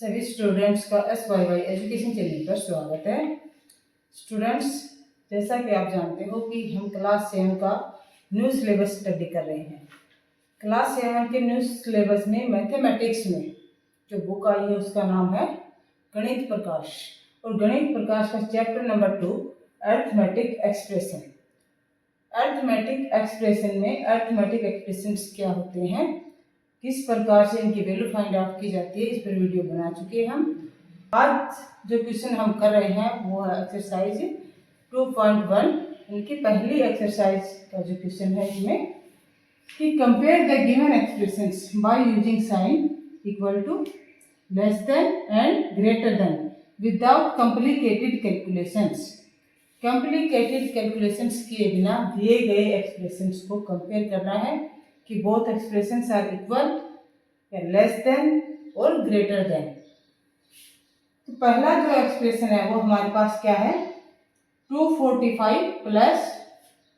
सभी स्टूडेंट्स का SYY education channel पर स्वागत है। स्टूडेंट्स, जैसा कि आप जानते हो कि हम क्लास 7 का न्यू सिलेबस स्टडी कर रहे हैं। क्लास 7 के न्यू सिलेबस में मैथमेटिक्स में जो बुक आई है उसका नाम है गणित प्रकाश, और गणित प्रकाश का chapter number 2 arithmetic expression. Arithmetic expression में अरिथमेटिक एक्सप्रेशंस क्या होते हैं, किस प्रकार से इनकी वैल्यू फाइंड आउट की जाती है, इस पर वीडियो बना चुके हैं हम। आज जो क्वेश्चन हम कर रहे हैं वो है एक्सरसाइज 2.1। इनकी पहली एक्सरसाइज का जो क्वेश्चन है इसमें कि compare the given expressions by using sign equal to, less than and greater than without complicated calculations. Complicated calculations किए बिना दिए गए एक्सप्रेशंस को कंपेयर करना है कि बोथ एक्सप्रेशंस आर इक्वल या लेस देन और ग्रेटर देन। तो पहला जो एक्सप्रेशन है वो हमारे पास क्या है, 245 प्लस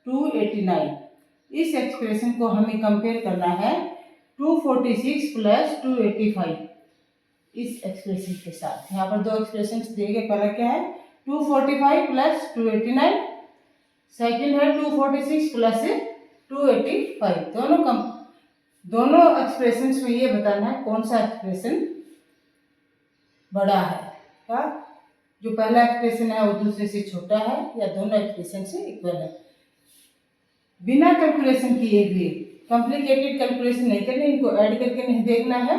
289। इस एक्सप्रेशन को हमें कंपेयर करना है 246 प्लस 285 इस एक्सप्रेशन के साथ। यहाँ पर दो एक्सप्रेशन दिए गए, पहला क्या है 245 प्लस 289, सेकेंड है 246 प्लस 285। दोनों एक्सप्रेशंस में ये बताना है कौन सा एक्सप्रेशन बड़ा है, क्या जो पहला एक्सप्रेशन है वो दूसरे से छोटा है या दोनों एक्सप्रेशन से इक्वल है। बिना कैलकुलेशन किए हुए, कॉम्प्लिकेटेड कैलकुलेशन नहीं करनी, इनको ऐड करके नहीं देखना है,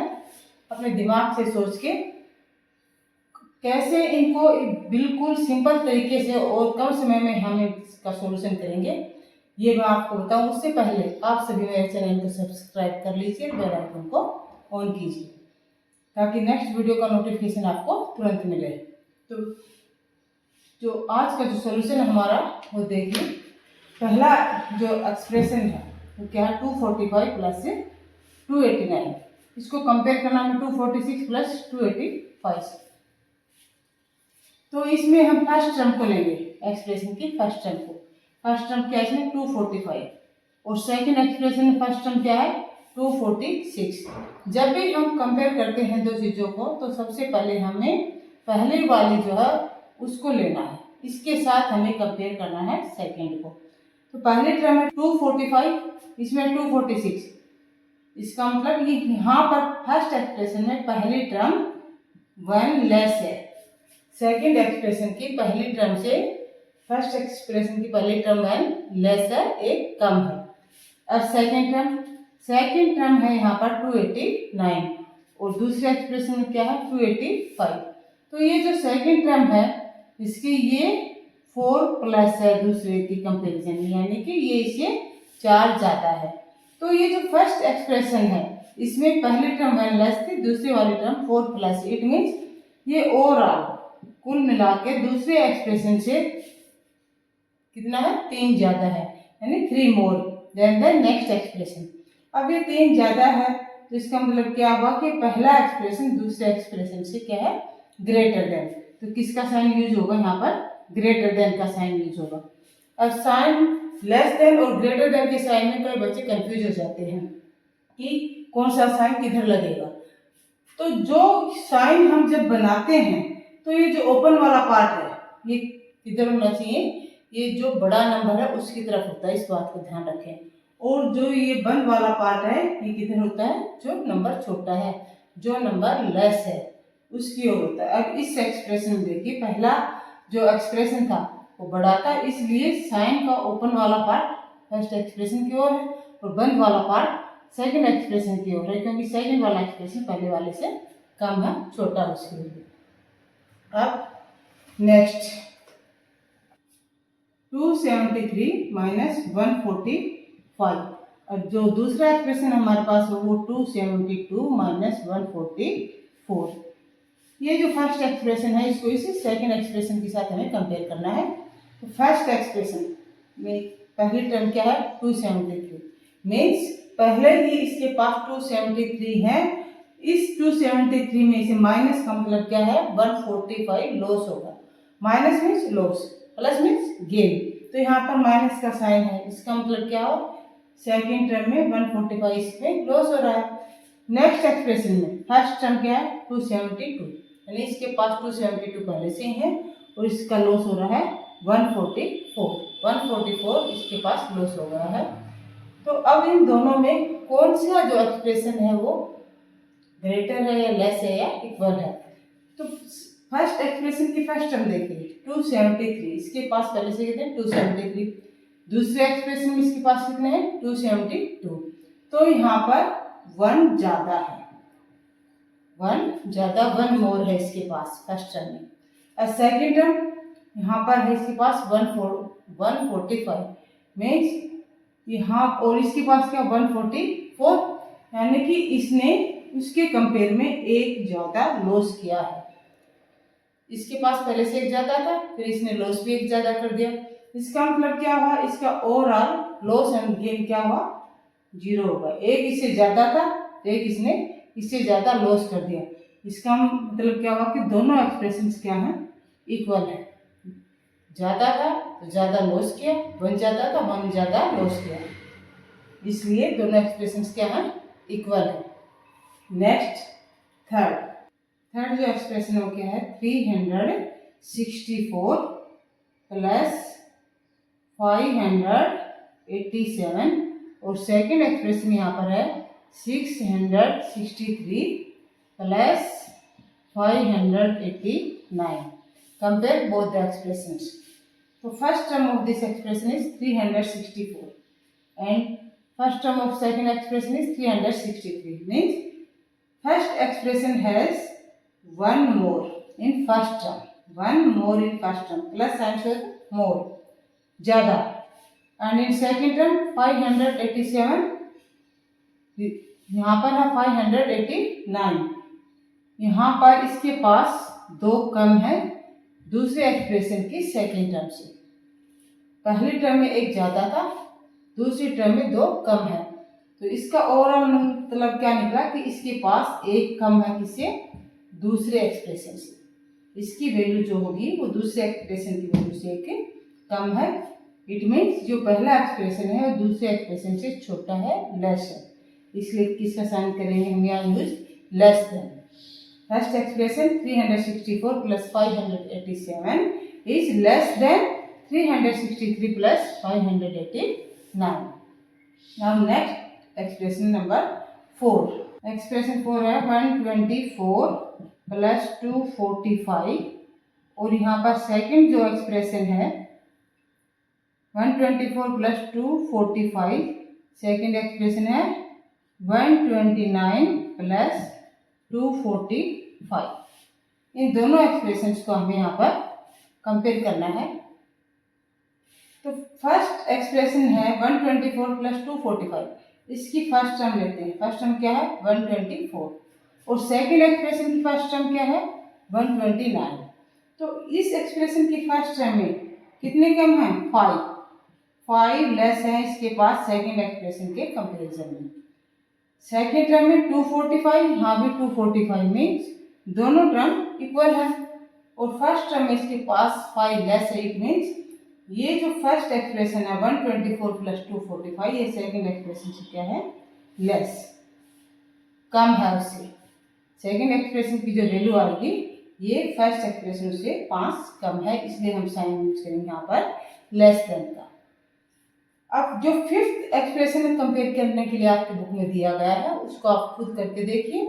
अपने दिमाग से सोच के कैसे इनको बिल्कुल सिंपल तरीके से और कम समय में हम इसका सॉल्यूशन करेंगे ये मैं आपको बताऊं। उससे पहले आप सभी मेरे चैनल को सब्सक्राइब कर लीजिए, बेल आइकन को ऑन कीजिए ताकि नेक्स्ट वीडियो का नोटिफिकेशन आपको तुरंत मिले। तो जो आज का जो सॉल्यूशन है हमारा वो देखिए। पहला जो एक्सप्रेशन है वो क्या है 245 प्लस 289। इसको कंपेयर करना है 246 प्लस 285। तो इसमें हम फर्स्ट टर्म को लेंगे, एक्सप्रेशन की फर्स्ट टर्म को। फर्स्ट टर्म क्या है इसमें 245 और सेकंड एक्सप्रेशन में फर्स्ट टर्म क्या है 246। जब भी हम कंपेयर करते हैं दो चीज़ों को तो सबसे पहले हमें पहले वाली जो है उसको लेना है, इसके साथ हमें कंपेयर करना है सेकंड को। तो पहले टर्म है 245, इसमें 246। इसका मतलब ये यहाँ पर फर्स्ट एक्सप्रेशन में पहली टर्म 1 लेस है, सेकेंड एक्सप्रेशन की पहली टर्म से फर्स्ट एक्सप्रेशन की पहली टर्म 1 लेस है, एक कम है। अब सेकेंड टर्म है यहाँ पर 289 और दूसरे एक्सप्रेशन में क्या है 285। तो ये जो सेकेंड टर्म है इसकी ये 4 प्लस है दूसरे की कंपेरिजन, यानी कि ये इसे 4 ज्यादा है। तो ये जो फर्स्ट एक्सप्रेशन है इसमें पहली टर्म 1 लेस थी, दूसरी वाली टर्म 4 प्लस। इट मीन्स ये ओवरऑल कुल मिला के दूसरे एक्सप्रेशन से कितना है 3 ज्यादा है, यानी 3 more than the next expression. अब ये 3 ज्यादा है तो इसका मतलब क्या हुआ कि पहला एक्सप्रेशन दूसरे एक्सप्रेशन से क्या है ग्रेटर देन। तो किसका साइन यूज होगा यहाँ पर, ग्रेटर देन का साइन यूज होगा। अब साइन लेस देन और ग्रेटर देन के साइन में कई बच्चे कंफ्यूज हो जाते हैं कि कौन सा साइन किधर लगेगा। तो जो साइन हम जब बनाते हैं तो ये जो ओपन वाला पार्ट है ये किधर होना चाहिए, ये जो बड़ा नंबर है उसकी तरफ होता है, इस बात को ध्यान रखें। और जो ये बंद वाला पार्ट है ये किधर होता है, जो नंबर छोटा है, जो नंबर लेस है उसकी ओर होता है। अब इस एक्सप्रेशन में देखिए पहला जो एक्सप्रेशन था वो बड़ा था, इसलिए साइन का ओपन वाला पार्ट फर्स्ट एक्सप्रेशन की ओर है और बंद वाला पार्ट सेकेंड एक्सप्रेशन की ओर है, क्योंकि सेकेंड वाला एक्सप्रेशन पहले वाले से कम है, छोटा उसके लिए। अब नेक्स्ट 273 माइनस 145, और जो दूसरा एक्सप्रेशन हमारे पास है वो 272 माइनस 144। ये जो फर्स्ट एक्सप्रेशन है इसको इसी सेकंड एक्सप्रेशन के साथ हमें कंपेयर करना है। तो फर्स्ट एक्सप्रेशन में पहली टर्म क्या है 273, मीन्स पहले ही इसके पास 273 है, इस 273 में इसे माइनस का मतलब क्या है 145 लॉस होगा। Minus means loss, plus means gain. तो यहाँ पर माइनस का साइन है, इसका मतलब क्या हो सेकेंड टर्म में 145 इसमें लॉस हो रहा है। नेक्स्ट एक्सप्रेशन में फर्स्ट टर्म क्या है 272, यानी इसके पास 272 पहले से ही है और इसका लॉस हो रहा है 144 इसके पास लॉस हो रहा है। तो अब इन दोनों में कौन सा जो एक्सप्रेशन है वो ग्रेटर है या लेस है या इक्वल है। तो फर्स्ट एक्सप्रेशन की फर्स्ट टर्म देखिए 273, इसके पास पहले से कितने 273, दूसरे एक्सप्रेशन में इसके पास कितने हैं 272, तो यहाँ पर 1 ज्यादा है, 1 मोर है इसके पास फर्स्ट टर्म में। और सेकेंड टर्म यहाँ पर है इसके पास 145 मीन्स यहाँ, और इसके पास क्या 144, यानी कि इसने उसके कंपेयर में एक ज्यादा लॉस किया है। इसके पास पहले से एक ज्यादा था, फिर इसने लॉस भी एक ज्यादा कर दिया। इसका मतलब क्या हुआ, इसका ओवरऑल लॉस एंड गेन क्या हुआ 0 होगा। एक इससे ज्यादा था तो एक इसने इससे ज्यादा लॉस कर दिया। इसका मतलब क्या हुआ कि दोनों एक्सप्रेशंस क्या हैं इक्वल है। ज्यादा था तो ज्यादा लॉस किया, 1 ज्यादा था 1 ज्यादा लॉस किया, इसलिए दोनों एक्सप्रेशंस क्या हैं इक्वल है। नेक्स्ट थर्ड जो एक्सप्रेशन है वो क्या है 364 प्लस 587, और सेकेंड एक्सप्रेशन यहाँ पर है 663 plus 589। Compare both the expressions. तो first term of this expression is 364 and first term of second expression is 363, means first expression has 1 more in first term, 1 more in first term, plus sign shows more ज्यादा, and in second term 587, यहाँ पर है 589, यहाँ पर इसके पास 2 कम है दूसरे expression की सेकेंड टर्म से। पहली टर्म में एक ज्यादा था, दूसरी टर्म में 2 कम है, तो इसका ओवरऑल मतलब क्या निकला कि इसके पास एक कम है किससे दूसरे एक्सप्रेशन से। इसकी वैल्यू जो होगी वो दूसरे एक्सप्रेशन की वैल्यू से एक कम है। इट मीन्स जो पहला एक्सप्रेशन है वो दूसरे एक्सप्रेशन से छोटा है, लेस है, इसलिए किसका साइन करेंगे हम यहाँ use less than. First expression 364 plus 587 is less than 363 plus 589। Now next expression number 4. Expression 4 है 124 प्लस 245, और यहाँ पर सेकंड जो एक्सप्रेशन है 124 प्लस 245, सेकंड एक्सप्रेशन है 129 प्लस 245। इन दोनों एक्सप्रेशंस को हमें यहाँ पर कंपेयर करना है। तो फर्स्ट एक्सप्रेशन है 124 प्लस 245, इसकी फर्स्ट टर्म लेते हैं। फर्स्ट टर्म क्या है 124, और सेकेंड एक्सप्रेशन की फर्स्ट टर्म क्या है 129। तो इस एक्सप्रेशन की फर्स्ट टर्म में कितने कम हैं 5 लेस है इसके पास सेकेंड एक्सप्रेशन के कंपेरिजन में। सेकेंड टर्म में 245, यहाँ भी 245 मीन्स दोनों टर्म इक्वल है, और फर्स्ट टर्म में इसके पास 5 लेस है। इट मीन्स ये जो फर्स्ट एक्सप्रेशन है 124 प्लस 245, ये सेकेंड एक्सप्रेशन से क्या है लेस, कम है उससे। सेकेंड एक्सप्रेशन की जो वैल्यू आएगी ये फर्स्ट एक्सप्रेशन से 5 कम है, इसलिए हम साइन यूज करेंगे यहाँ पर लेस देन का। अब जो फिफ्थ एक्सप्रेशन कंपेयर करने के लिए आपकी बुक में दिया गया है उसको आप खुद करके देखिए।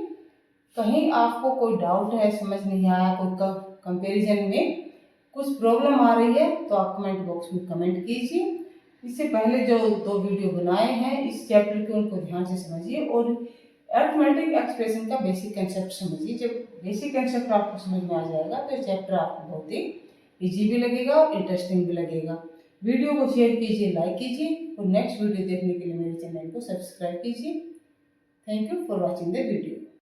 कहीं आपको कोई डाउट है, समझ नहीं आया, कोई कंपेरिजन में कुछ प्रॉब्लम आ रही है तो आप कमेंट बॉक्स में कमेंट कीजिए। इससे पहले जो 2 वीडियो बनाए हैं इस चैप्टर के उनको ध्यान से समझिए और अरिथमेटिक एक्सप्रेशन का बेसिक कंसेप्ट समझिए। जब बेसिक कंसेप्ट आपको समझ में आ जाएगा तो चैप्टर आपको बहुत ही ईजी भी लगेगा और इंटरेस्टिंग भी लगेगा। वीडियो को शेयर कीजिए, लाइक कीजिए और नेक्स्ट वीडियो देखने के लिए मेरे चैनल को सब्सक्राइब कीजिए। Thank you for watching the video.